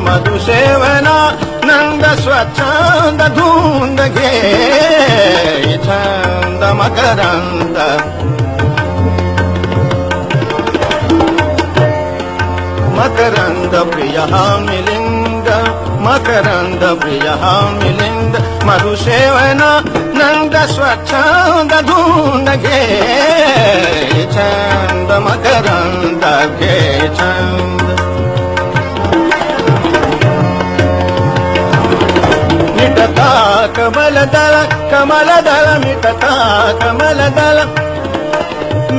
मधुसेवना नंद स्वच्छंद धुंद घे छंद मकरंद मकरंद प्रिय मिलिंद मकरंद प्रिय मिलिंद मधुसेवना नंद स्वच्छंद धुंद घे छंद मकरंद घे छंद मिटता कमलदल कमलदल मिटता कमलदल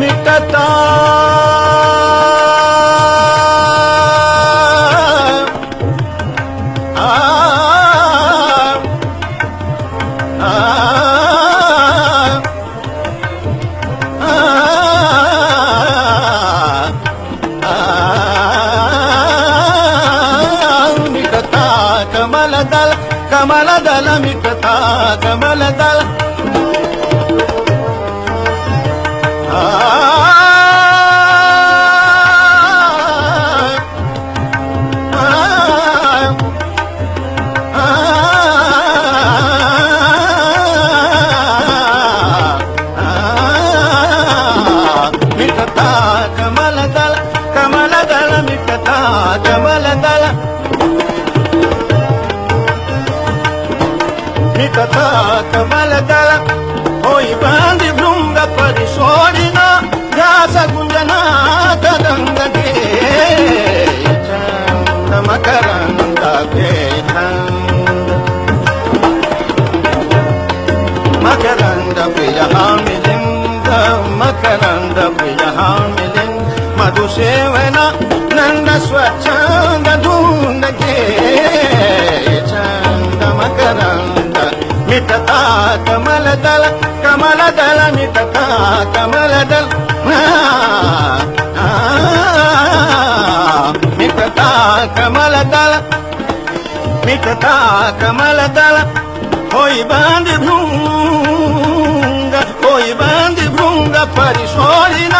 मिटता मिटता कमलदल कमलदल मिटता कमलदल मिटता कमलदल कमलदल मिटता कमलदल मिटता कमलदल होई बांधी भृंग परिसोडिन घास गुंजना कदंग घे छंद मकरंद घे छंद मकरंद प्रिय मिलिंद मकरंद प्रिय मिलिंद मधुसेवना नंद स्वच्छंद धुंद घे छंद मकरंद मिटता कमलदल कमलदल मिटता कमलदल मिटता कमलदल मिटता कमलदल होई बांधी भृंग परिसोडिन